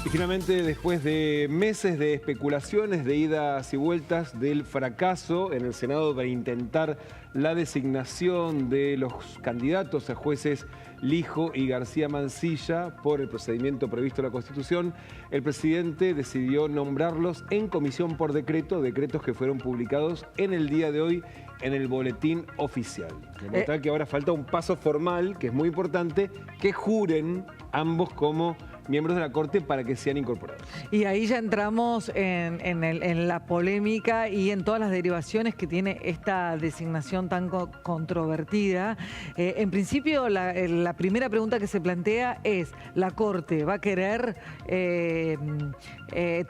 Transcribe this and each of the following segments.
Y finalmente, después de meses de especulaciones, de idas y vueltas, del fracaso en el Senado para intentar la designación de los candidatos a jueces Lijo y García Mansilla por el procedimiento previsto en la Constitución, el presidente decidió nombrarlos en comisión por decreto, decretos que fueron publicados en el día de hoy en el boletín oficial. De modo tal que ahora falta un paso formal, que es muy importante, que juren ambos como miembros de la Corte para que sean incorporados. Y ahí ya entramos en la polémica y en todas las derivaciones que tiene esta designación tan controvertida. En principio, la primera pregunta que se plantea es, ¿la Corte va a querer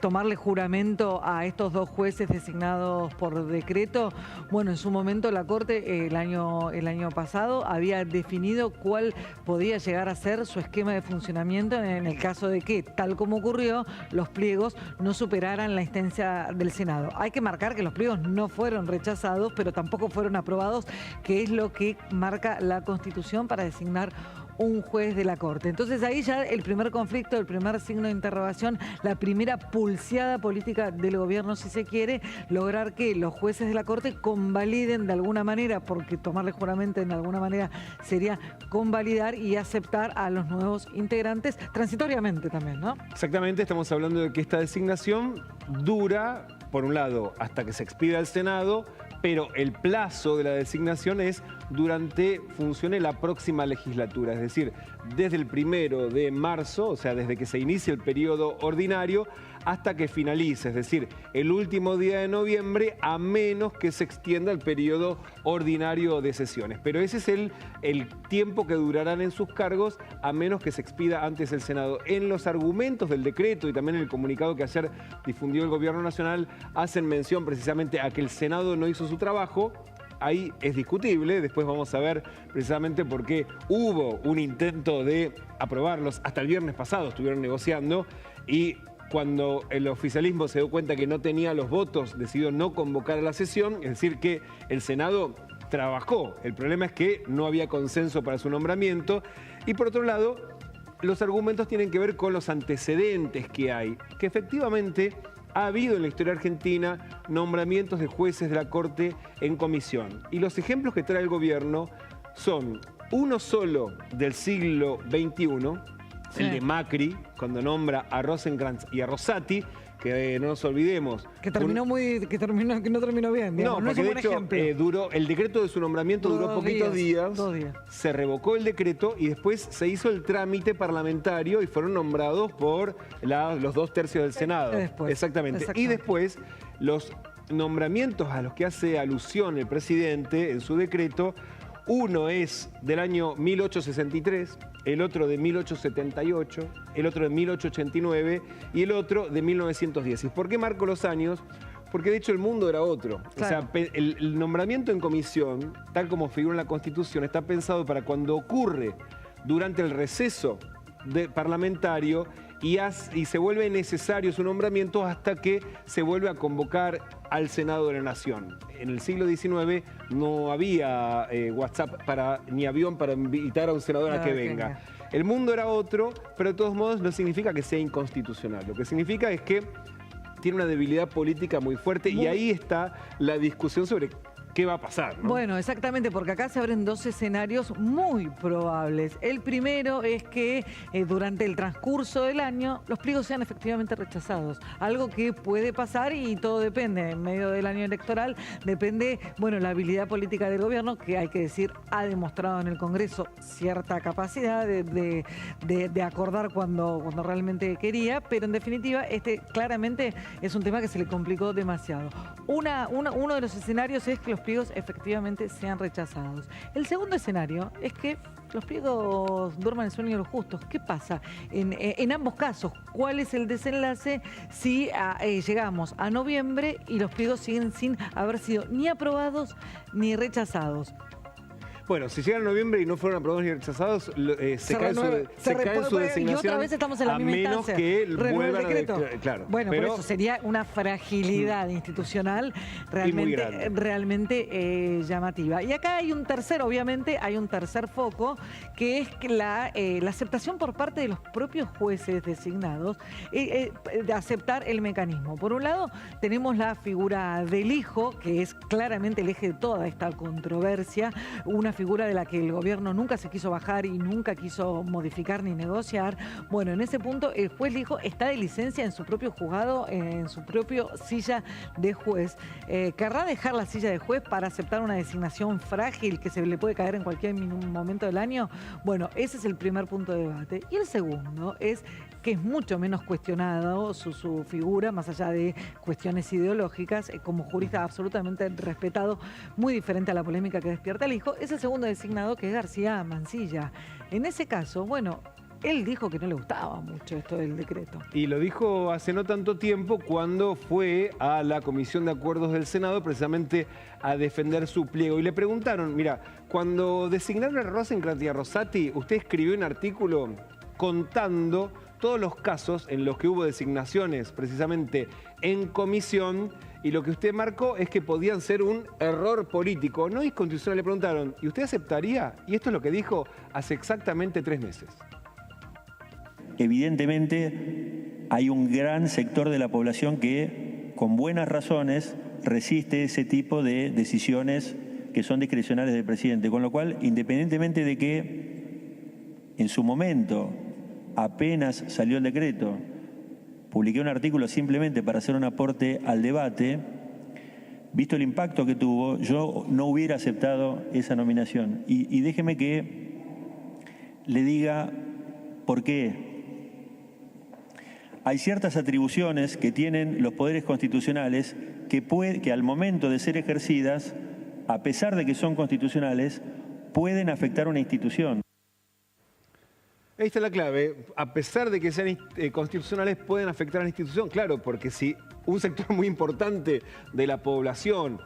tomarle juramento a estos dos jueces designados por decreto? Bueno, en su momento la Corte el año pasado había definido cuál podía llegar a ser su esquema de funcionamiento en el caso de que, tal como ocurrió, los pliegos no superaran la instancia del Senado. Hay que marcar que los pliegos no fueron rechazados, pero tampoco fueron aprobados, que es lo que marca la Constitución para designar un juez de la Corte. Entonces ahí ya el primer conflicto, el primer signo de interrogación, la primera pulseada política del gobierno, si se quiere, lograr que los jueces de la Corte convaliden de alguna manera, porque tomarle juramento de alguna manera sería convalidar y aceptar a los nuevos integrantes transitoriamente también, ¿no? Exactamente, estamos hablando de que esta designación dura, por un lado, hasta que se expida el Senado, pero el plazo de la designación es durante funcione la próxima legislatura, es decir, desde el 1 de marzo, o sea, desde que se inicie el periodo ordinario, hasta que finalice, es decir, el último día de noviembre, a menos que se extienda el periodo ordinario de sesiones. Pero ese es el tiempo que durarán en sus cargos, a menos que se expida antes el Senado. En los argumentos del decreto y también en el comunicado que ayer difundió el Gobierno Nacional, hacen mención precisamente a que el Senado no hizo su trabajo. Ahí es discutible, después vamos a ver precisamente por qué hubo un intento de aprobarlos. Hasta el viernes pasado estuvieron negociando y cuando el oficialismo se dio cuenta que no tenía los votos, decidió no convocar a la sesión, es decir que el Senado trabajó. El problema es que no había consenso para su nombramiento. Y por otro lado, los argumentos tienen que ver con los antecedentes que hay, que efectivamente ha habido en la historia argentina nombramientos de jueces de la Corte en comisión. Y los ejemplos que trae el gobierno son uno solo del siglo XXI, el de Macri, cuando nombra a Rosenkrantz y a Rosati, que no nos olvidemos. Que no terminó bien, digamos. No, porque de hecho el decreto de su nombramiento duró poquitos días. 2 días. Se revocó el decreto y después se hizo el trámite parlamentario y fueron nombrados por los 2/3 del Senado. Exactamente. Y después los nombramientos a los que hace alusión el presidente en su decreto, uno es del año 1863, el otro de 1878, el otro de 1889 y el otro de 1910. ¿Y por qué marco los años? Porque de hecho el mundo era otro. Claro. O sea, el nombramiento en comisión, tal como figura en la Constitución, está pensado para cuando ocurre durante el receso parlamentario y se vuelve necesario su nombramiento hasta que se vuelve a convocar al Senado de la Nación. En el siglo XIX no había WhatsApp ni avión para invitar a un senador a que venga. El mundo era otro, pero de todos modos no significa que sea inconstitucional. Lo que significa es que tiene una debilidad política muy fuerte y ahí está la discusión sobre qué va a pasar, ¿no? Bueno, exactamente, porque acá se abren 2 escenarios muy probables. El primero es que durante el transcurso del año los pliegos sean efectivamente rechazados. Algo que puede pasar y todo depende. En medio del año electoral depende, bueno, la habilidad política del gobierno, que hay que decir ha demostrado en el Congreso cierta capacidad de acordar cuando realmente quería, pero en definitiva claramente es un tema que se le complicó demasiado. Uno de los escenarios es que los pliegos efectivamente sean rechazados. El segundo escenario es que los pliegos duerman el sueño de los justos. ¿Qué pasa en ambos casos? ¿Cuál es el desenlace si llegamos a noviembre y los pliegos siguen sin haber sido ni aprobados ni rechazados? Bueno, si llegan a noviembre y no fueron aprobados ni rechazados, se cae en su designación. Y otra vez estamos en la misma instancia. A menos que vuelvan decreto. Claro. Bueno, por eso sería una fragilidad institucional realmente llamativa. Y acá hay un tercer, obviamente, hay un tercer foco, que es la aceptación por parte de los propios jueces designados de aceptar el mecanismo. Por un lado, tenemos la figura del hijo, que es claramente el eje de toda esta controversia, una figura de la que el gobierno nunca se quiso bajar y nunca quiso modificar ni negociar. Bueno, en ese punto el juez hijo está de licencia en su propio juzgado, en su propio silla de juez. ¿Querrá dejar la silla de juez para aceptar una designación frágil que se le puede caer en cualquier momento del año? Bueno, ese es el primer punto de debate. Y el segundo es que es mucho menos cuestionado su figura, más allá de cuestiones ideológicas, como jurista absolutamente respetado, muy diferente a la polémica que despierta el hijo, es el segundo designado, que es García Mansilla. En ese caso, bueno, él dijo que no le gustaba mucho esto del decreto. Y lo dijo hace no tanto tiempo cuando fue a la Comisión de Acuerdos del Senado precisamente a defender su pliego. Y le preguntaron, mira, cuando designaron a Rosenkrantz y a Rosati, usted escribió un artículo contando todos los casos en los que hubo designaciones precisamente en comisión, y lo que usted marcó es que podían ser un error político, no inconstitucional. Le preguntaron, ¿y usted aceptaría? Y esto es lo que dijo hace exactamente 3 meses. Evidentemente hay un gran sector de la población que, con buenas razones, resiste ese tipo de decisiones que son discrecionales del presidente. Con lo cual, independientemente de que en su momento, apenas salió el decreto, publiqué un artículo simplemente para hacer un aporte al debate, visto el impacto que tuvo, yo no hubiera aceptado esa nominación. Y déjeme que le diga por qué. Hay ciertas atribuciones que tienen los poderes constitucionales que al momento de ser ejercidas, a pesar de que son constitucionales, pueden afectar a una institución. Ahí está la clave. A pesar de que sean constitucionales, pueden afectar a la institución. Claro, porque si un sector muy importante de la población,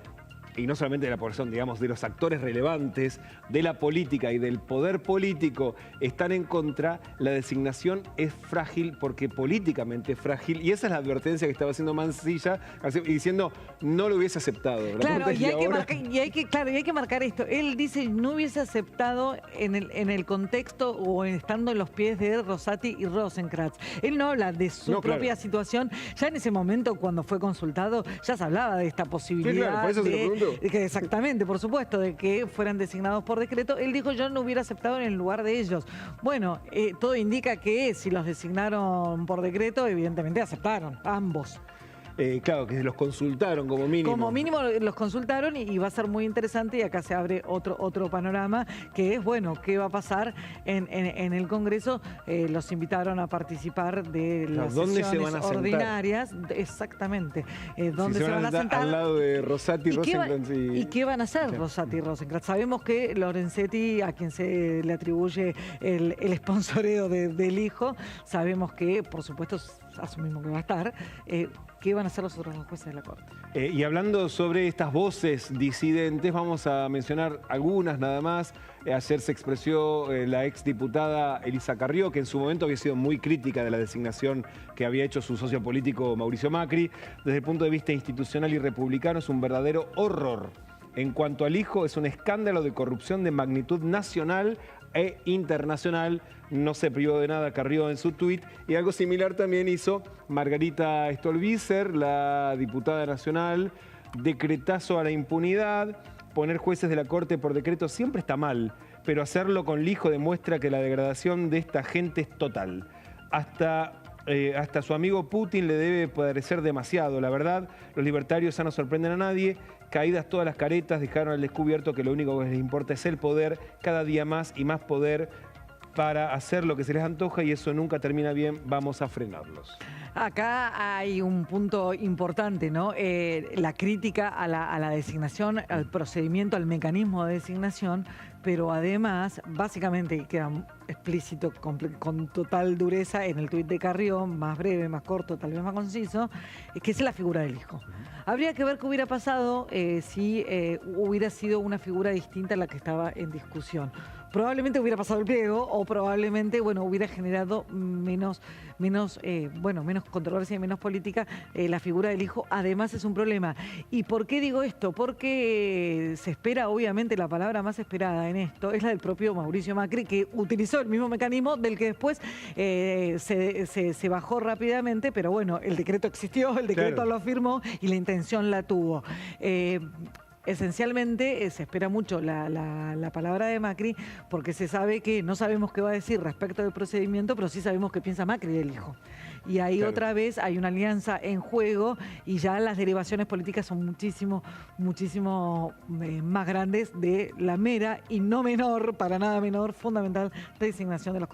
y no solamente de la población, digamos, de los actores relevantes de la política y del poder político están en contra, la designación es frágil porque políticamente es frágil. Y esa es la advertencia que estaba haciendo Mansilla, diciendo no lo hubiese aceptado. Claro, y hay que marcar esto. Él dice no hubiese aceptado en el contexto o estando en los pies de Rosati y Rosenkrantz. Él no habla de su propia situación. Ya en ese momento, cuando fue consultado, ya se hablaba de esta posibilidad. Sí, claro, por eso se lo pregunto. Exactamente, por supuesto, de que fueran designados por decreto. Él dijo yo no hubiera aceptado en el lugar de ellos. Bueno, todo indica que si los designaron por decreto, evidentemente aceptaron, ambos. Claro, que los consultaron como mínimo. Como mínimo los consultaron y va a ser muy interesante, y acá se abre otro panorama, que es, bueno, ¿qué va a pasar en el Congreso? Los invitaron a participar de las sesiones ordinarias. Exactamente. ¿Dónde se van a sentar? Al lado de Rosati y Rosenkrantz. ¿Y qué van a hacer Rosati y Rosenkrantz? Sabemos que Lorenzetti, a quien se le atribuye el sponsoreo del hijo, sabemos que, por supuesto, asumimos que va a estar. ¿Qué van a hacer los otros dos jueces de la Corte? Y hablando sobre estas voces disidentes, vamos a mencionar algunas nada más. Ayer se expresó la exdiputada Elisa Carrió, que en su momento había sido muy crítica de la designación que había hecho su socio político Mauricio Macri. Desde el punto de vista institucional y republicano es un verdadero horror. En cuanto al hijo, es un escándalo de corrupción de magnitud nacional e internacional. No se privó de nada Carrió en su tuit, y algo similar también hizo Margarita Stolbizer, la diputada nacional. Decretazo a la impunidad. Poner jueces de la Corte por decreto siempre está mal, pero hacerlo con el hijo demuestra que la degradación de esta gente es total. Hasta su amigo Putin le debe parecer demasiado. La verdad, los libertarios ya no sorprenden a nadie. Caídas todas las caretas, dejaron al descubierto que lo único que les importa es el poder, cada día más y más poder para hacer lo que se les antoja, y eso nunca termina bien. Vamos a frenarlos. Acá hay un punto importante, ¿no? La crítica a la designación, al procedimiento, al mecanismo de designación, pero además, básicamente, queda explícito con total dureza en el tuit de Carrión, más breve, más corto, tal vez más conciso, que es la figura del hijo. Habría que ver qué hubiera pasado si hubiera sido una figura distinta a la que estaba en discusión. Probablemente hubiera pasado el pliego o probablemente, bueno, hubiera generado menos controversia y menos política la figura del hijo. Además es un problema. ¿Y por qué digo esto? Porque se espera, obviamente, la palabra más esperada en esto es la del propio Mauricio Macri, que utilizó el mismo mecanismo del que después se bajó rápidamente, pero bueno, el decreto existió, el decreto lo firmó y la intención la tuvo. Esencialmente se espera mucho la palabra de Macri porque se sabe que no sabemos qué va a decir respecto del procedimiento, pero sí sabemos qué piensa Macri del hijo. Y ahí otra vez hay una alianza en juego y ya las derivaciones políticas son muchísimo más grandes de la mera y no menor, para nada menor, fundamental designación de las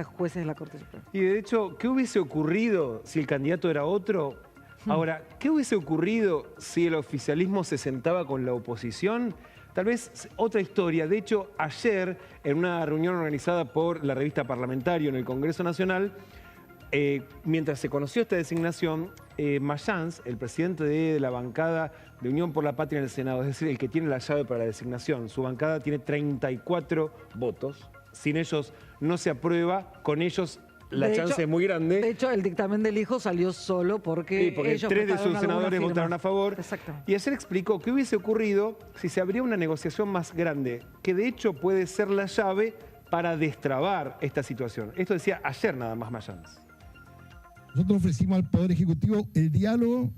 jueces de la Corte Suprema. Y de hecho, ¿qué hubiese ocurrido si el candidato era otro? Ahora, ¿qué hubiese ocurrido si el oficialismo se sentaba con la oposición? Tal vez otra historia. De hecho, ayer, en una reunión organizada por la revista Parlamentario en el Congreso Nacional, mientras se conoció esta designación, Mayans, el presidente de la bancada de Unión por la Patria en el Senado, es decir, el que tiene la llave para la designación, su bancada tiene 34 votos. Sin ellos no se aprueba, con ellos la chance es muy grande. De hecho, el dictamen del hijo salió solo porque, ellos 3 de sus senadores votaron a favor. Exacto. Y ayer explicó qué hubiese ocurrido si se abría una negociación más grande, que de hecho puede ser la llave para destrabar esta situación. Esto decía ayer nada más Mayans. Nosotros ofrecimos al Poder Ejecutivo el diálogo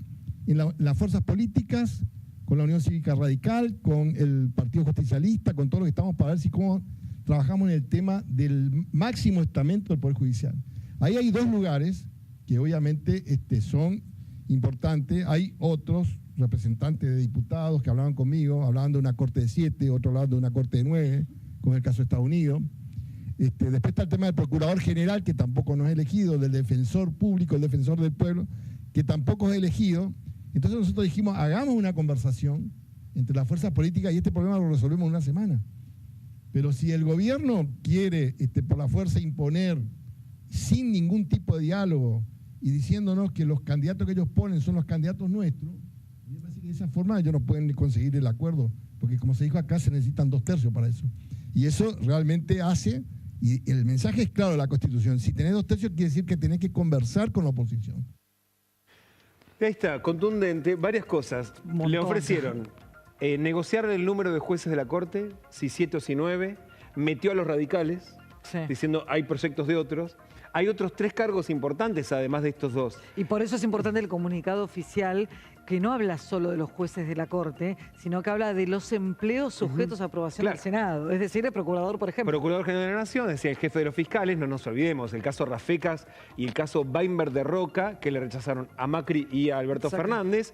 en las fuerzas políticas, con la Unión Cívica Radical, con el Partido Justicialista, con todo lo que estamos para ver si cómo trabajamos en el tema del máximo estamento del Poder Judicial. Ahí hay dos lugares que obviamente son importantes. Hay otros representantes de diputados que hablaban conmigo, hablaban de una corte de 7, otro hablaban de una corte de 9, como el caso de Estados Unidos. Después está el tema del Procurador General, que tampoco no es elegido, del Defensor Público, el Defensor del Pueblo, que tampoco es elegido. Entonces nosotros dijimos, hagamos una conversación entre las fuerzas políticas y este problema lo resolvemos en una semana. Pero si el gobierno quiere por la fuerza imponer sin ningún tipo de diálogo y diciéndonos que los candidatos que ellos ponen son los candidatos nuestros, me parece que de esa forma ellos no pueden conseguir el acuerdo, porque como se dijo acá, se necesitan 2 tercios para eso. Y eso realmente hace, y el mensaje es claro de la Constitución, si tenés 2 tercios quiere decir que tenés que conversar con la oposición. Ahí está, contundente, varias cosas. Le ofrecieron negociar el número de jueces de la Corte, si 7 o si 9, metió a los radicales, diciendo hay proyectos de otros. Hay otros 3 cargos importantes, además de estos 2. Y por eso es importante el comunicado oficial, que no habla solo de los jueces de la Corte, sino que habla de los empleos sujetos a aprobación del Senado. Es decir, el procurador, por ejemplo. Procurador General de la Nación, decía el jefe de los fiscales, no nos olvidemos, el caso Rafecas y el caso Weinberg de Roca, que le rechazaron a Macri y a Alberto Fernández.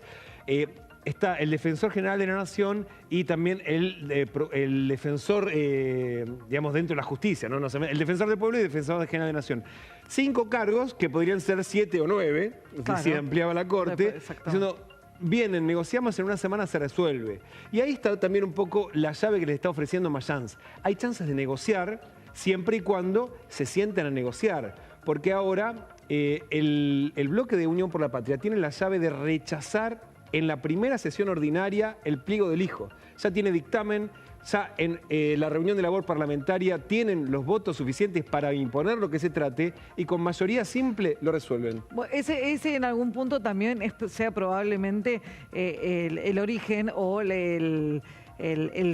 Está el Defensor General de la Nación y también el defensor, digamos, dentro de la justicia, ¿no? El Defensor del Pueblo y el Defensor General de la Nación. 5 cargos que podrían ser 7 o 9, si ampliaba la Corte, diciendo, vienen, negociamos, en una semana se resuelve. Y ahí está también un poco la llave que le está ofreciendo Mayans. Hay chances de negociar siempre y cuando se sienten a negociar, porque ahora el bloque de Unión por la Patria tiene la llave de rechazar en la primera sesión ordinaria el pliego del hijo. Ya tiene dictamen, ya en la reunión de labor parlamentaria tienen los votos suficientes para imponer lo que se trate y con mayoría simple lo resuelven. Bueno, ese en algún punto también sea probablemente el origen o el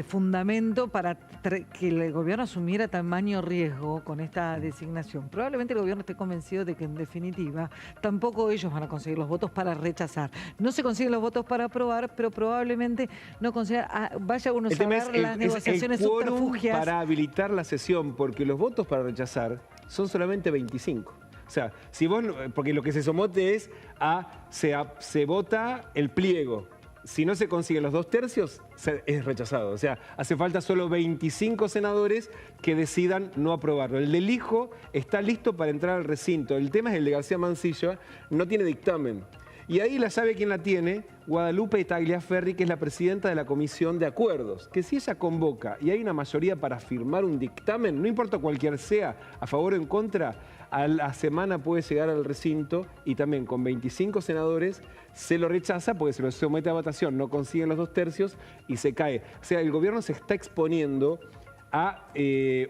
fundamento para que el gobierno asumiera tamaño riesgo con esta designación. Probablemente el gobierno esté convencido de que en definitiva tampoco ellos van a conseguir los votos para rechazar. No se consiguen los votos para aprobar, pero probablemente no consiga, vaya uno a saber las negociaciones subterfugias para habilitar la sesión, porque los votos para rechazar son solamente 25. O sea, si vos, porque lo que se somote es se vota el pliego. Si no se consiguen los 2 tercios, es rechazado. O sea, hace falta solo 25 senadores que decidan no aprobarlo. El del hijo está listo para entrar al recinto. El tema es el de García Mansilla, no tiene dictamen. Y ahí la sabe quién la tiene, Guadalupe Tagliaferri, que es la presidenta de la Comisión de Acuerdos, que si ella convoca y hay una mayoría para firmar un dictamen, no importa cualquier sea, a favor o en contra, a la semana puede llegar al recinto y también con 25 senadores se lo rechaza porque se lo somete a votación, no consiguen los 2/3 y se cae. O sea, el gobierno se está exponiendo a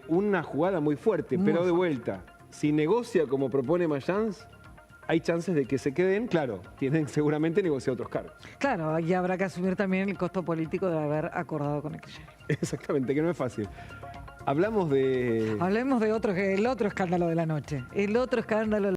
una jugada muy fuerte, pero de vuelta, si negocia como propone Mayans, hay chances de que se queden, claro, tienen seguramente negociado otros cargos. Claro, y habrá que asumir también el costo político de haber acordado con el kirchnerismo. Exactamente, que no es fácil. Hablemos de... Hablemos de el otro escándalo de la noche. El otro escándalo